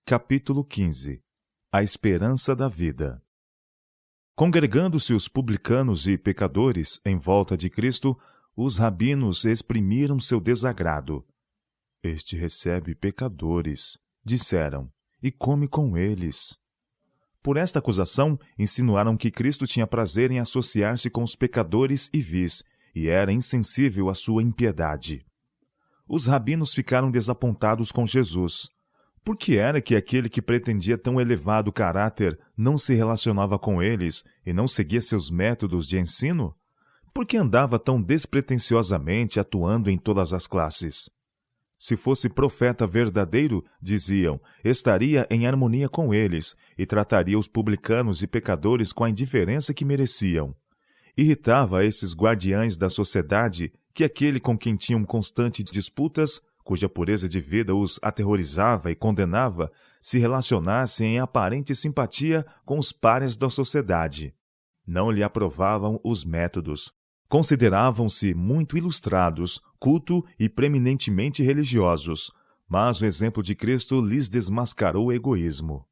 Capítulo 15. A esperança da vida. Congregando-se os publicanos e pecadores em volta de Cristo, os rabinos exprimiram seu desagrado. Este recebe pecadores, disseram, e come com eles. Por esta acusação, insinuaram que Cristo tinha prazer em associar-se com os pecadores e vis, e era insensível à sua impiedade. Os rabinos ficaram desapontados com Jesus. Por que era que aquele que pretendia tão elevado caráter não se relacionava com eles e não seguia seus métodos de ensino? Por que andava tão despretensiosamente atuando em todas as classes? Se fosse profeta verdadeiro, diziam, estaria em harmonia com eles e trataria os publicanos e pecadores com a indiferença que mereciam. Irritava a esses guardiães da sociedade que aquele com quem tinham constantes disputas, cuja pureza de vida os aterrorizava e condenava, se relacionasse em aparente simpatia com os párias da sociedade. Não lhe aprovavam os métodos. Consideravam-se muito ilustrados, culto e preeminentemente religiosos, mas o exemplo de Cristo lhes desmascarou o egoísmo.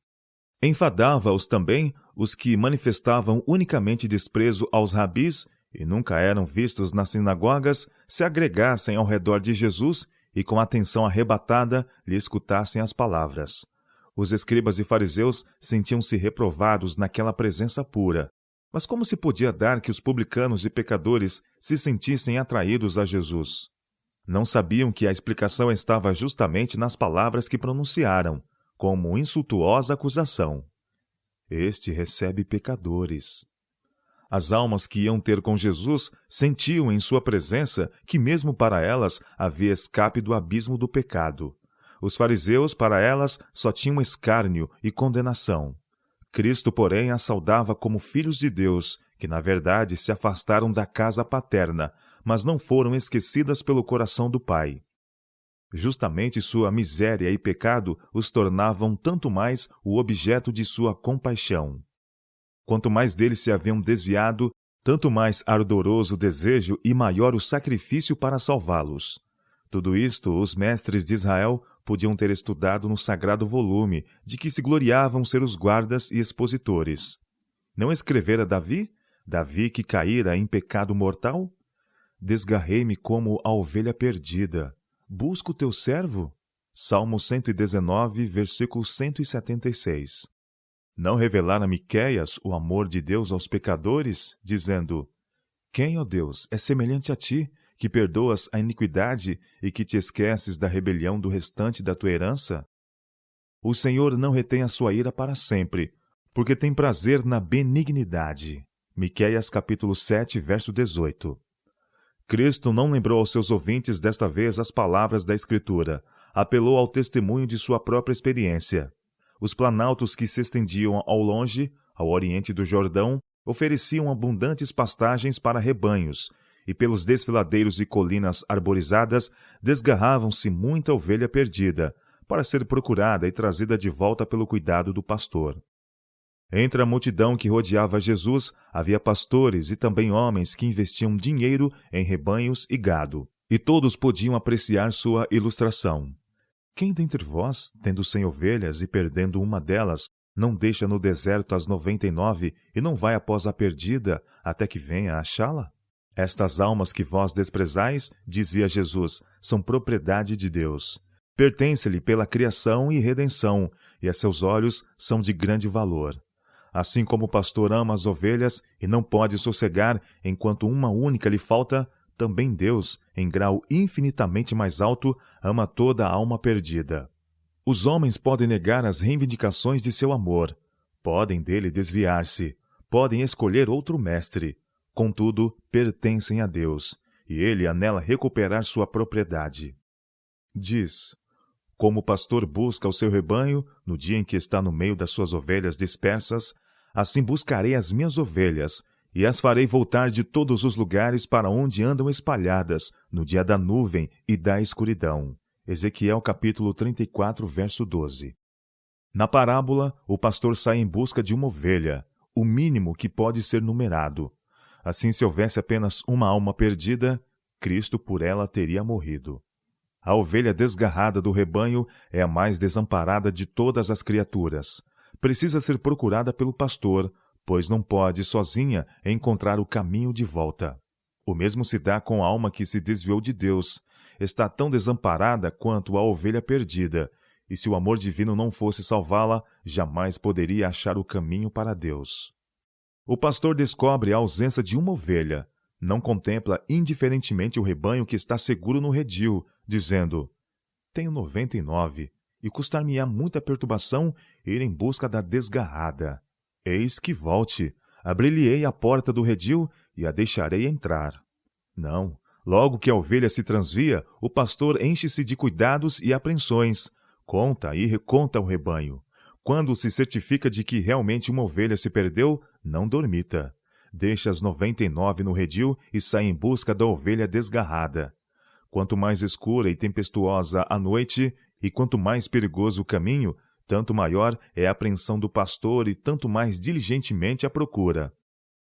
Enfadava-os também os que manifestavam unicamente desprezo aos rabis e nunca eram vistos nas sinagogas se agregassem ao redor de Jesus e com atenção arrebatada lhe escutassem as palavras. Os escribas e fariseus sentiam-se reprovados naquela presença pura. Mas como se podia dar que os publicanos e pecadores se sentissem atraídos a Jesus? Não sabiam que a explicação estava justamente nas palavras que pronunciaram, como insultuosa acusação. Este recebe pecadores. As almas que iam ter com Jesus sentiam em sua presença que mesmo para elas havia escape do abismo do pecado. Os fariseus, para elas, só tinham escárnio e condenação. Cristo, porém, as saudava como filhos de Deus, que na verdade se afastaram da casa paterna, mas não foram esquecidas pelo coração do Pai. Justamente sua miséria e pecado os tornavam tanto mais o objeto de sua compaixão. Quanto mais deles se haviam desviado, tanto mais ardoroso o desejo e maior o sacrifício para salvá-los. Tudo isto os mestres de Israel podiam ter estudado no sagrado volume, de que se gloriavam ser os guardas e expositores. Não escrevera Davi? Davi que caíra em pecado mortal? Desgarrei-me como a ovelha perdida. Busco o teu servo? Salmo 119, versículo 176. Não revelara Miqueias o amor de Deus aos pecadores, dizendo, quem, ó Deus, é semelhante a ti, que perdoas a iniquidade e que te esqueces da rebelião do restante da tua herança? O Senhor não retém a sua ira para sempre, porque tem prazer na benignidade. Miqueias capítulo 7, verso 18. Cristo não lembrou aos seus ouvintes desta vez as palavras da Escritura, apelou ao testemunho de sua própria experiência. Os planaltos que se estendiam ao longe, ao oriente do Jordão, ofereciam abundantes pastagens para rebanhos, e pelos desfiladeiros e colinas arborizadas desgarravam-se muita ovelha perdida, para ser procurada e trazida de volta pelo cuidado do pastor. Entre a multidão que rodeava Jesus, havia pastores e também homens que investiam dinheiro em rebanhos e gado, e todos podiam apreciar sua ilustração. Quem dentre vós, tendo 100 ovelhas e perdendo uma delas, não deixa no deserto as 99 e não vai após a perdida até que venha achá-la? Estas almas que vós desprezais, dizia Jesus, são propriedade de Deus. Pertence-lhe pela criação e redenção, e a seus olhos são de grande valor. Assim como o pastor ama as ovelhas e não pode sossegar enquanto uma única lhe falta, também Deus, em grau infinitamente mais alto, ama toda a alma perdida. Os homens podem negar as reivindicações de seu amor, podem dele desviar-se, podem escolher outro mestre, contudo, pertencem a Deus, e ele anela recuperar sua propriedade. Diz, como o pastor busca o seu rebanho, no dia em que está no meio das suas ovelhas dispersas, assim buscarei as minhas ovelhas, e as farei voltar de todos os lugares para onde andam espalhadas, no dia da nuvem e da escuridão. Ezequiel capítulo 34, verso 12. Na parábola, o pastor sai em busca de uma ovelha, o mínimo que pode ser numerado. Assim, se houvesse apenas uma alma perdida, Cristo por ela teria morrido. A ovelha desgarrada do rebanho é a mais desamparada de todas as criaturas. Precisa ser procurada pelo pastor, pois não pode, sozinha, encontrar o caminho de volta. O mesmo se dá com a alma que se desviou de Deus. Está tão desamparada quanto a ovelha perdida, e se o amor divino não fosse salvá-la, jamais poderia achar o caminho para Deus. O pastor descobre a ausência de uma ovelha. Não contempla indiferentemente o rebanho que está seguro no redil, dizendo: tenho 99, e custar-me-á muita perturbação ir em busca da desgarrada. Eis que volte, abrir-lhe-ei a porta do redil e a deixarei entrar. Não, logo que a ovelha se transvia, o pastor enche-se de cuidados e apreensões, conta e reconta o rebanho. Quando se certifica de que realmente uma ovelha se perdeu, não dormita. Deixa as 99 no redil e sai em busca da ovelha desgarrada. Quanto mais escura e tempestuosa a noite, e quanto mais perigoso o caminho, tanto maior é a apreensão do pastor e tanto mais diligentemente a procura.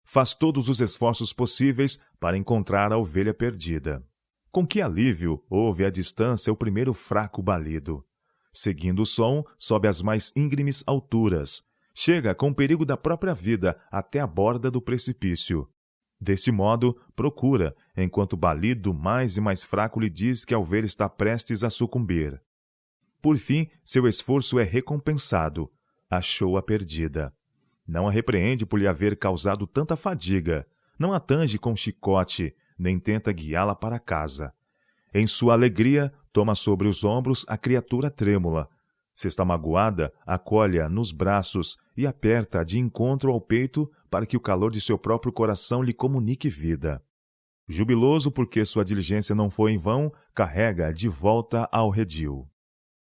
Faz todos os esforços possíveis para encontrar a ovelha perdida. Com que alívio ouve à distância o primeiro fraco balido. Seguindo o som, sobe às mais íngremes alturas. Chega, com perigo da própria vida, até a borda do precipício. Deste modo, procura, enquanto o balido mais e mais fraco lhe diz que a ovelha está prestes a sucumbir. Por fim, seu esforço é recompensado. Achou-a perdida. Não a repreende por lhe haver causado tanta fadiga. Não a tange com chicote, nem tenta guiá-la para casa. Em sua alegria, toma sobre os ombros a criatura trêmula. Se está magoada, acolhe-a nos braços e aperta-a de encontro ao peito para que o calor de seu próprio coração lhe comunique vida. Jubiloso porque sua diligência não foi em vão, carrega-a de volta ao redil.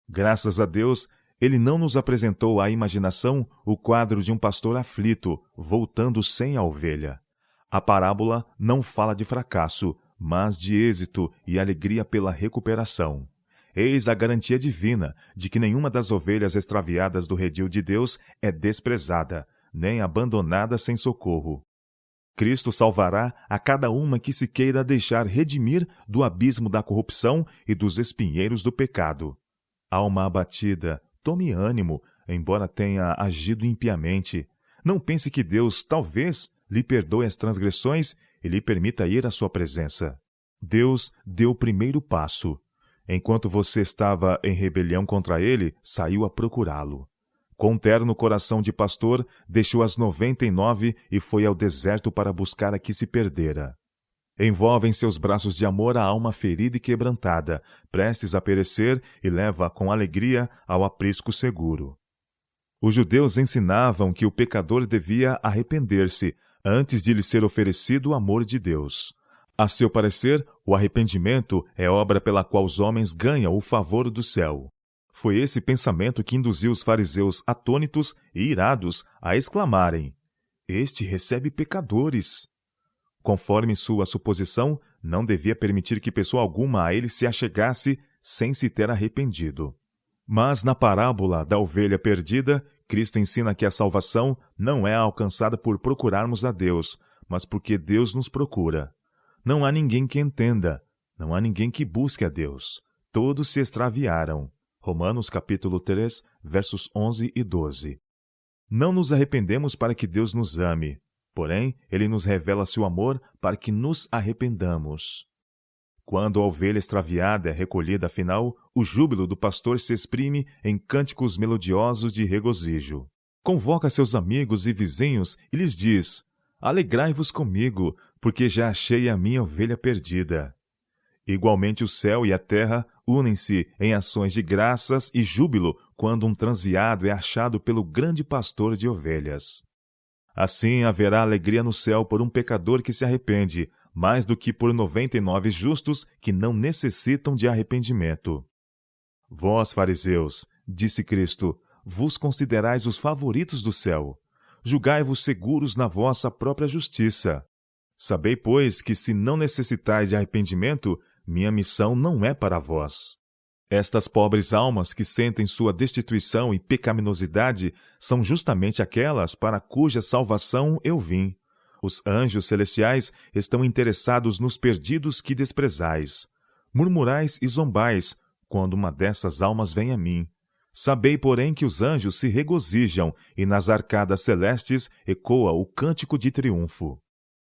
Graças a Deus, ele não nos apresentou à imaginação o quadro de um pastor aflito, voltando sem a ovelha. A parábola não fala de fracasso, mas de êxito e alegria pela recuperação. Eis a garantia divina de que nenhuma das ovelhas extraviadas do redil de Deus é desprezada, nem abandonada sem socorro. Cristo salvará a cada uma que se queira deixar redimir do abismo da corrupção e dos espinheiros do pecado. Alma abatida, tome ânimo, embora tenha agido impiamente. Não pense que Deus, talvez, lhe perdoe as transgressões e lhe permita ir à sua presença. Deus deu o primeiro passo. Enquanto você estava em rebelião contra ele, saiu a procurá-lo. Com terno coração de pastor, deixou as 99 e foi ao deserto para buscar a que se perdera. Envolve em seus braços de amor a alma ferida e quebrantada, prestes a perecer, e leva com alegria ao aprisco seguro. Os judeus ensinavam que o pecador devia arrepender-se antes de lhe ser oferecido o amor de Deus. A seu parecer, o arrependimento é obra pela qual os homens ganham o favor do céu. Foi esse pensamento que induziu os fariseus atônitos e irados a exclamarem: "Este recebe pecadores." Conforme sua suposição, não devia permitir que pessoa alguma a ele se achegasse sem se ter arrependido. Mas na parábola da ovelha perdida, Cristo ensina que a salvação não é alcançada por procurarmos a Deus, mas porque Deus nos procura. Não há ninguém que entenda, não há ninguém que busque a Deus. Todos se extraviaram. Romanos capítulo 3, versos 11 e 12. Não nos arrependemos para que Deus nos ame, porém, Ele nos revela seu amor para que nos arrependamos. Quando a ovelha extraviada é recolhida afinal, o júbilo do pastor se exprime em cânticos melodiosos de regozijo. Convoca seus amigos e vizinhos e lhes diz: "Alegrai-vos comigo, porque já achei a minha ovelha perdida." Igualmente o céu e a terra unem-se em ações de graças e júbilo quando um transviado é achado pelo grande pastor de ovelhas. Assim haverá alegria no céu por um pecador que se arrepende, mais do que por 99 justos que não necessitam de arrependimento. Vós, fariseus, disse Cristo, vos considerais os favoritos do céu. Julgai-vos seguros na vossa própria justiça. Sabei, pois, que se não necessitais de arrependimento, minha missão não é para vós. Estas pobres almas que sentem sua destituição e pecaminosidade são justamente aquelas para cuja salvação eu vim. Os anjos celestiais estão interessados nos perdidos que desprezais. Murmurais e zombais, quando uma dessas almas vem a mim. Sabei, porém, que os anjos se regozijam, e nas arcadas celestes ecoa o cântico de triunfo.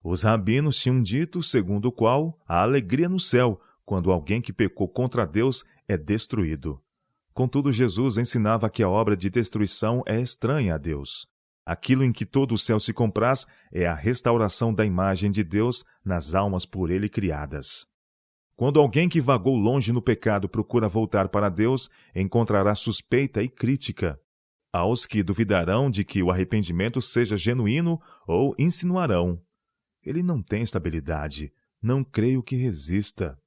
Os rabinos tinham dito, segundo o qual, a alegria no céu, quando alguém que pecou contra Deus é destruído. Contudo, Jesus ensinava que a obra de destruição é estranha a Deus. Aquilo em que todo o céu se compraz é a restauração da imagem de Deus nas almas por ele criadas. Quando alguém que vagou longe no pecado procura voltar para Deus, encontrará suspeita e crítica. Aos que duvidarão de que o arrependimento seja genuíno ou insinuarão: ele não tem estabilidade, não creio que resista.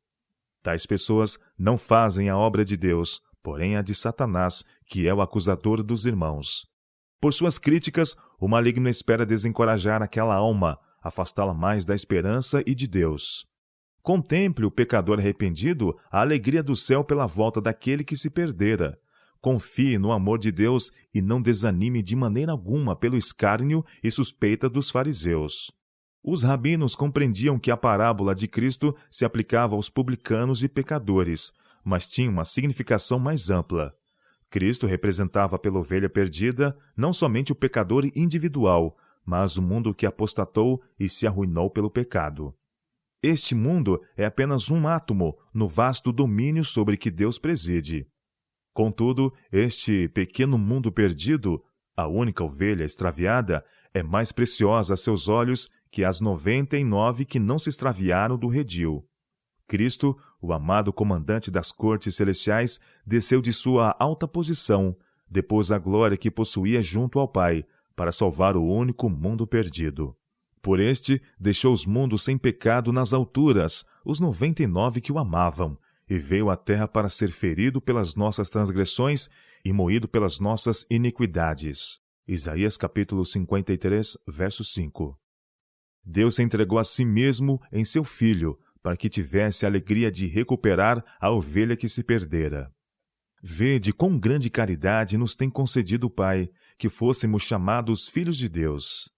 Tais pessoas não fazem a obra de Deus, porém a de Satanás, que é o acusador dos irmãos. Por suas críticas, o maligno espera desencorajar aquela alma, afastá-la mais da esperança e de Deus. Contemple o pecador arrependido a alegria do céu pela volta daquele que se perdera. Confie no amor de Deus e não desanime de maneira alguma pelo escárnio e suspeita dos fariseus. Os rabinos compreendiam que a parábola de Cristo se aplicava aos publicanos e pecadores, mas tinha uma significação mais ampla. Cristo representava pela ovelha perdida não somente o pecador individual, mas o mundo que apostatou e se arruinou pelo pecado. Este mundo é apenas um átomo no vasto domínio sobre que Deus preside. Contudo, este pequeno mundo perdido, a única ovelha extraviada, é mais preciosa a seus olhos que as 99 que não se extraviaram do redil. Cristo, o amado comandante das cortes celestiais, desceu de sua alta posição, depôs a glória que possuía junto ao Pai, para salvar o único mundo perdido. Por este, deixou os mundos sem pecado nas alturas, os 99 que o amavam, e veio à terra para ser ferido pelas nossas transgressões e moído pelas nossas iniquidades. Isaías capítulo 53, verso 5. Deus se entregou a si mesmo em seu Filho, para que tivesse a alegria de recuperar a ovelha que se perdera. Vede quão grande caridade nos tem concedido o Pai, que fôssemos chamados filhos de Deus.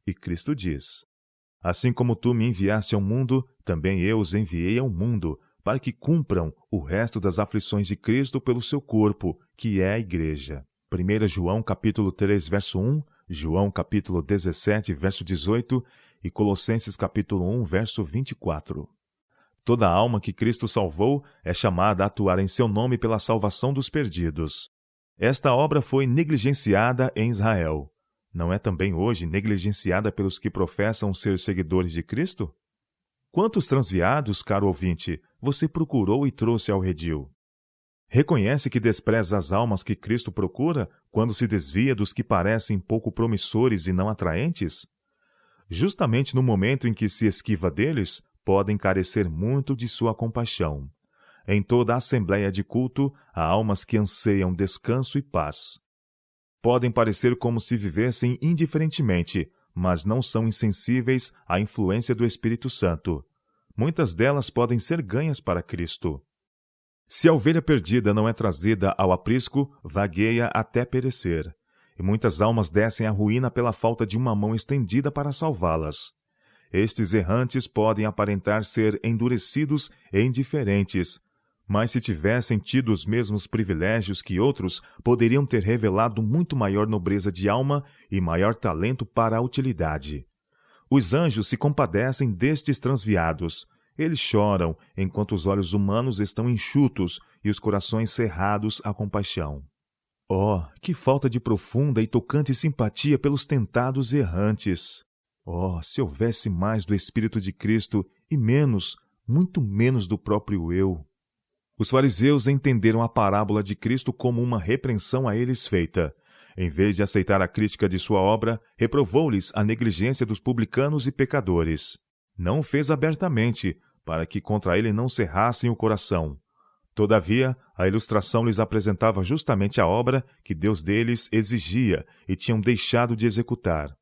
E Cristo diz: assim como tu me enviaste ao mundo, também eu os enviei ao mundo, para que cumpram o resto das aflições de Cristo pelo seu corpo, que é a Igreja. 1 João capítulo 3, verso 1, João capítulo 17, verso 18 e Colossenses capítulo 1, verso 24. Toda alma que Cristo salvou é chamada a atuar em seu nome pela salvação dos perdidos. Esta obra foi negligenciada em Israel. Não é também hoje negligenciada pelos que professam ser seguidores de Cristo? Quantos transviados, caro ouvinte, você procurou e trouxe ao redil? Reconhece que despreza as almas que Cristo procura quando se desvia dos que parecem pouco promissores e não atraentes? Justamente no momento em que se esquiva deles, podem carecer muito de sua compaixão. Em toda a assembleia de culto, há almas que anseiam descanso e paz. Podem parecer como se vivessem indiferentemente, mas não são insensíveis à influência do Espírito Santo. Muitas delas podem ser ganhas para Cristo. Se a ovelha perdida não é trazida ao aprisco, vagueia até perecer. E muitas almas descem à ruína pela falta de uma mão estendida para salvá-las. Estes errantes podem aparentar ser endurecidos e indiferentes, mas se tivessem tido os mesmos privilégios que outros, poderiam ter revelado muito maior nobreza de alma e maior talento para a utilidade. Os anjos se compadecem destes transviados. Eles choram, enquanto os olhos humanos estão enxutos e os corações cerrados à compaixão. Oh, que falta de profunda e tocante simpatia pelos tentados e errantes! Oh, se houvesse mais do Espírito de Cristo e menos, muito menos do próprio eu! Os fariseus entenderam a parábola de Cristo como uma repreensão a eles feita. Em vez de aceitar a crítica de sua obra, reprovou-lhes a negligência dos publicanos e pecadores. Não o fez abertamente, para que contra ele não cerrassem o coração. Todavia, a ilustração lhes apresentava justamente a obra que Deus deles exigia e tinham deixado de executar.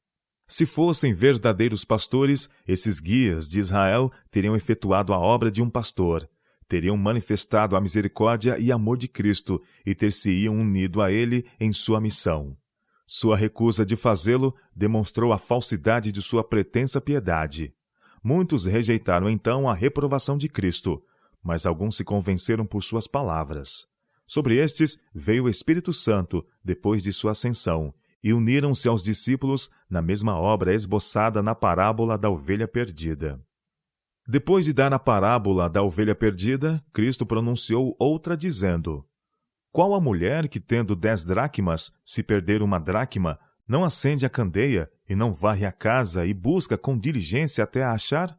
Se fossem verdadeiros pastores, esses guias de Israel teriam efetuado a obra de um pastor. Teriam manifestado a misericórdia e amor de Cristo e ter-se-iam unido a ele em sua missão. Sua recusa de fazê-lo demonstrou a falsidade de sua pretensa piedade. Muitos rejeitaram então a reprovação de Cristo. mas alguns se convenceram por suas palavras. Sobre estes veio o Espírito Santo, depois de sua ascensão, e uniram-se aos discípulos na mesma obra esboçada na parábola da ovelha perdida. Depois de dar a parábola da ovelha perdida, Cristo pronunciou outra dizendo: Qual a mulher que, tendo 10 dracmas, se perder uma dracma, não acende a candeia e não varre a casa e busca com diligência até a achar?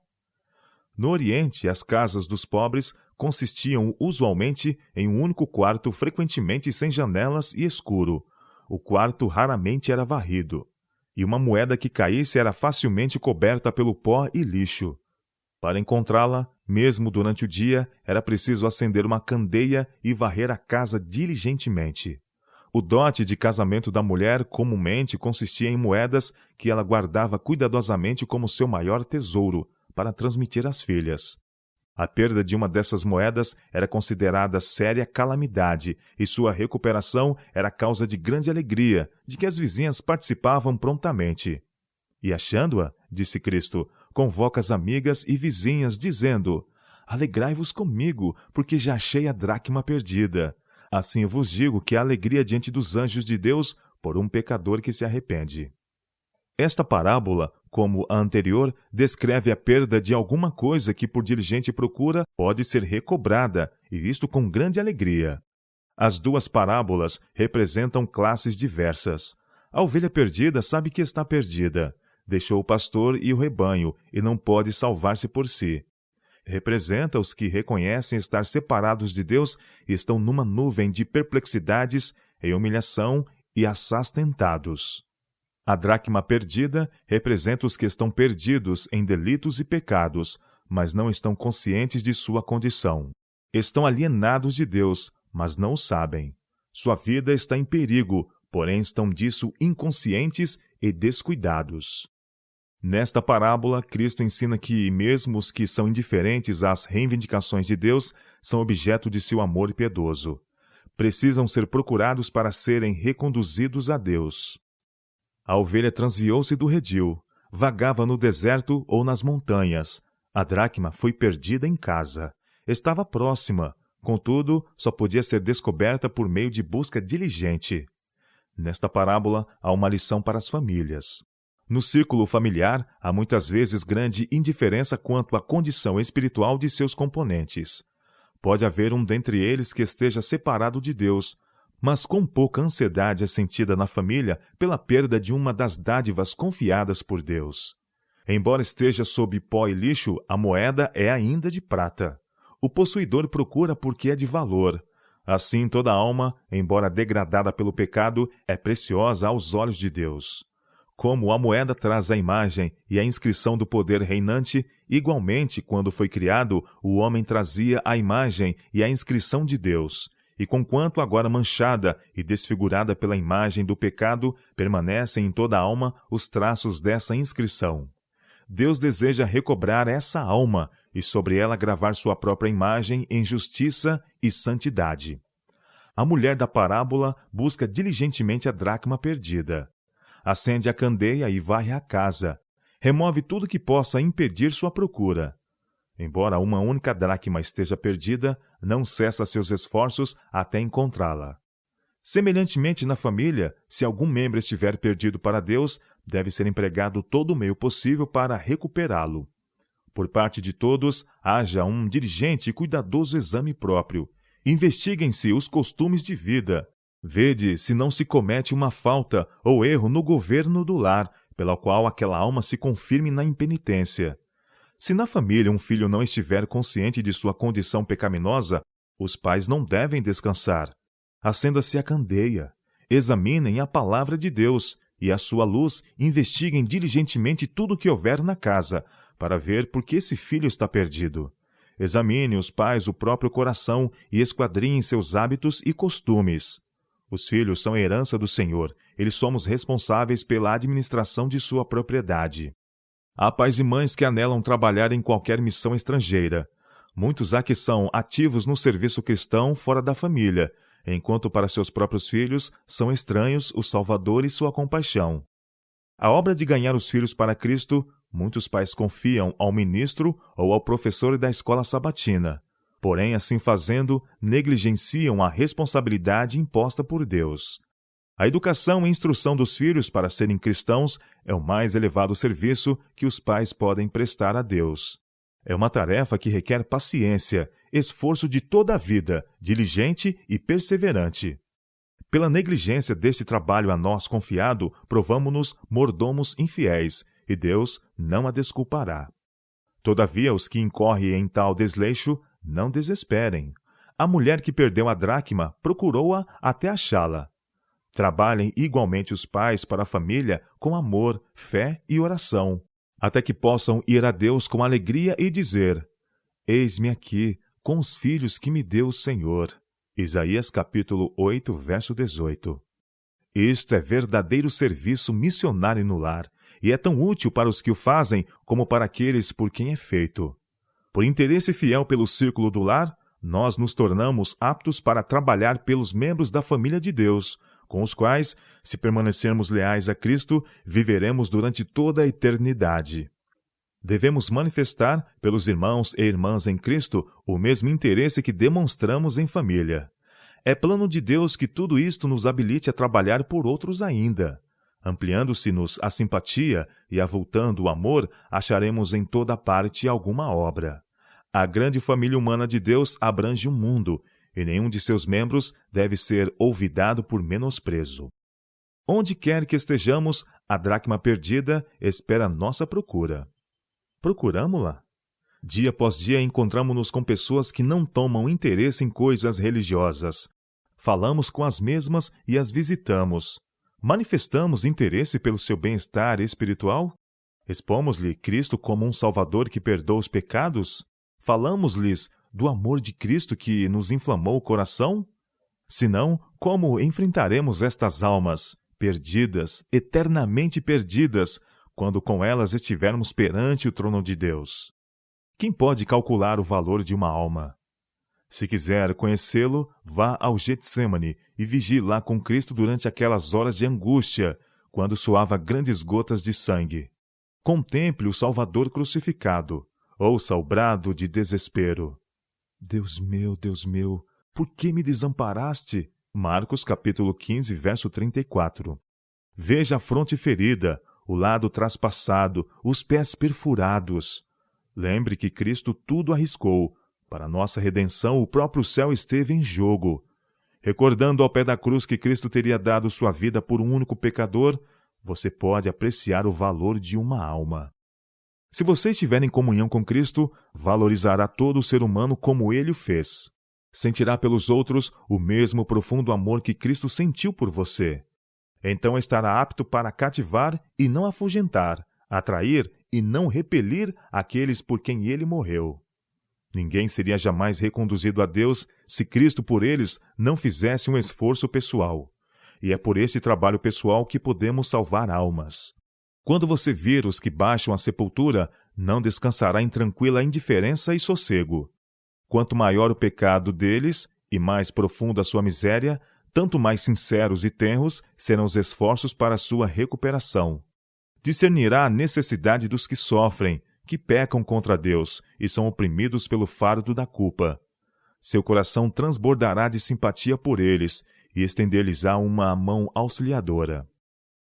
No Oriente, as casas dos pobres consistiam usualmente em um único quarto, frequentemente sem janelas e escuro. O quarto raramente era varrido, e uma moeda que caísse era facilmente coberta pelo pó e lixo. Para encontrá-la, mesmo durante o dia, era preciso acender uma candeia e varrer a casa diligentemente. O dote de casamento da mulher comumente consistia em moedas que ela guardava cuidadosamente como seu maior tesouro, para transmitir às filhas. A perda de uma dessas moedas era considerada séria calamidade, e sua recuperação era causa de grande alegria, de que as vizinhas participavam prontamente. E achando-a, disse Cristo, convoca as amigas e vizinhas, dizendo: Alegrai-vos comigo, porque já achei a dracma perdida. Assim eu vos digo que há alegria diante dos anjos de Deus por um pecador que se arrepende. Esta parábola, como a anterior, descreve a perda de alguma coisa que, por diligente procura, pode ser recobrada, e isto com grande alegria. As duas parábolas representam classes diversas. A ovelha perdida sabe que está perdida. Deixou o pastor e o rebanho, e não pode salvar-se por si. Representa os que reconhecem estar separados de Deus e estão numa nuvem de perplexidades, em humilhação e assaz tentados. A dracma perdida representa os que estão perdidos em delitos e pecados, mas não estão conscientes de sua condição. Estão alienados de Deus, mas não o sabem. Sua vida está em perigo, porém estão disso inconscientes e descuidados. Nesta parábola, Cristo ensina que mesmo os que são indiferentes às reivindicações de Deus são objeto de seu amor piedoso. Precisam ser procurados para serem reconduzidos a Deus. A ovelha transviou-se do redil, vagava no deserto ou nas montanhas. A dracma foi perdida em casa. Estava próxima, contudo, só podia ser descoberta por meio de busca diligente. Nesta parábola, há uma lição para as famílias. No círculo familiar, há muitas vezes grande indiferença quanto à condição espiritual de seus componentes. Pode haver um dentre eles que esteja separado de Deus, mas com pouca ansiedade é sentida na família pela perda de uma das dádivas confiadas por Deus. Embora esteja sob pó e lixo, a moeda é ainda de prata. O possuidor procura porque é de valor. Assim, toda alma, embora degradada pelo pecado, é preciosa aos olhos de Deus. Como a moeda traz a imagem e a inscrição do poder reinante, igualmente, quando foi criado, o homem trazia a imagem e a inscrição de Deus. E conquanto agora manchada e desfigurada pela imagem do pecado, permanecem em toda a alma os traços dessa inscrição. Deus deseja recobrar essa alma e sobre ela gravar sua própria imagem em justiça e santidade. A mulher da parábola busca diligentemente a dracma perdida. Acende a candeia e varre a casa. Remove tudo que possa impedir sua procura. Embora uma única dracma esteja perdida, não cessa seus esforços até encontrá-la. Semelhantemente na família, se algum membro estiver perdido para Deus, deve ser empregado todo o meio possível para recuperá-lo. Por parte de todos, haja um diligente e cuidadoso exame próprio. Investiguem-se os costumes de vida. Vede se não se comete uma falta ou erro no governo do lar, pela qual aquela alma se confirme na impenitência. Se na família um filho não estiver consciente de sua condição pecaminosa, os pais não devem descansar. Acenda-se a candeia. Examinem a palavra de Deus e, à sua luz, investiguem diligentemente tudo o que houver na casa, para ver por que esse filho está perdido. Examine os pais o próprio coração e esquadrinhem seus hábitos e costumes. Os filhos são a herança do Senhor. Eles somos responsáveis pela administração de sua propriedade. Há pais e mães que anelam trabalhar em qualquer missão estrangeira. Muitos há que são ativos no serviço cristão fora da família, enquanto para seus próprios filhos são estranhos o Salvador e sua compaixão. A obra de ganhar os filhos para Cristo, muitos pais confiam ao ministro ou ao professor da escola sabatina. Porém, assim fazendo, negligenciam a responsabilidade imposta por Deus. A educação e instrução dos filhos para serem cristãos é o mais elevado serviço que os pais podem prestar a Deus. É uma tarefa que requer paciência, esforço de toda a vida, diligente e perseverante. Pela negligência deste trabalho a nós confiado, provamo-nos mordomos infiéis, e Deus não a desculpará. Todavia, os que incorrem em tal desleixo, não desesperem. A mulher que perdeu a dracma procurou-a até achá-la. Trabalhem igualmente os pais para a família com amor, fé e oração, até que possam ir a Deus com alegria e dizer: Eis-me aqui, com os filhos que me deu o Senhor. Isaías capítulo 8, verso 18. Isto é verdadeiro serviço missionário no lar, e é tão útil para os que o fazem como para aqueles por quem é feito. Por interesse fiel pelo círculo do lar, nós nos tornamos aptos para trabalhar pelos membros da família de Deus, com os quais, se permanecermos leais a Cristo, viveremos durante toda a eternidade. Devemos manifestar, pelos irmãos e irmãs em Cristo, o mesmo interesse que demonstramos em família. É plano de Deus que tudo isto nos habilite a trabalhar por outros ainda. Ampliando-se-nos a simpatia e avultando o amor, acharemos em toda parte alguma obra. A grande família humana de Deus abrange o mundo, e nenhum de seus membros deve ser olvidado por menosprezo. Onde quer que estejamos, a dracma perdida espera nossa procura. Procuramo-la? Dia após dia encontramo-nos com pessoas que não tomam interesse em coisas religiosas. Falamos com as mesmas e as visitamos. Manifestamos interesse pelo seu bem-estar espiritual? Expomos-lhe Cristo como um Salvador que perdoa os pecados? Falamos-lhes do amor de Cristo que nos inflamou o coração? Se não, como enfrentaremos estas almas, perdidas, eternamente perdidas, quando com elas estivermos perante o trono de Deus? Quem pode calcular o valor de uma alma? Se quiser conhecê-lo, vá ao Getsêmani e vigie lá com Cristo durante aquelas horas de angústia, quando suava grandes gotas de sangue. Contemple o Salvador crucificado. Ouça o brado de desespero. Deus meu, por que me desamparaste? Marcos capítulo 15, verso 34. Veja a fronte ferida, o lado traspassado, os pés perfurados. Lembre que Cristo tudo arriscou. Para nossa redenção, o próprio céu esteve em jogo. Recordando ao pé da cruz que Cristo teria dado sua vida por um único pecador, você pode apreciar o valor de uma alma. Se você estiver em comunhão com Cristo, valorizará todo o ser humano como ele o fez. Sentirá pelos outros o mesmo profundo amor que Cristo sentiu por você. Então estará apto para cativar e não afugentar, atrair e não repelir aqueles por quem ele morreu. Ninguém seria jamais reconduzido a Deus se Cristo por eles não fizesse um esforço pessoal. E é por esse trabalho pessoal que podemos salvar almas. Quando você vir os que baixam a sepultura, não descansará em tranquila indiferença e sossego. Quanto maior o pecado deles e mais profunda a sua miséria, tanto mais sinceros e tenros serão os esforços para sua recuperação. Discernirá a necessidade dos que sofrem, que pecam contra Deus e são oprimidos pelo fardo da culpa. Seu coração transbordará de simpatia por eles e estender-lhes-á uma mão auxiliadora.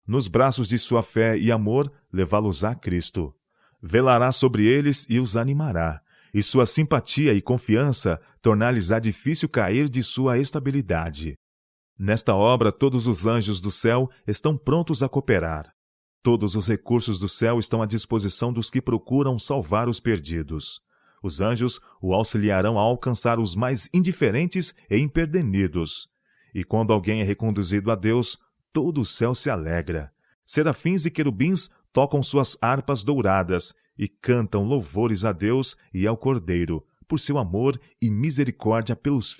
Nos braços de sua fé e amor, levá-los-á Cristo. Velará sobre eles e os animará, e sua simpatia e confiança tornar-lhes-á difícil cair de sua estabilidade. Nesta obra, todos os anjos do céu estão prontos a cooperar. Todos os recursos do céu estão à disposição dos que procuram salvar os perdidos. Os anjos o auxiliarão a alcançar os mais indiferentes e imperdenidos. E quando alguém é reconduzido a Deus, todo o céu se alegra. Serafins e querubins tocam suas harpas douradas e cantam louvores a Deus e ao Cordeiro, por seu amor e misericórdia pelos filhos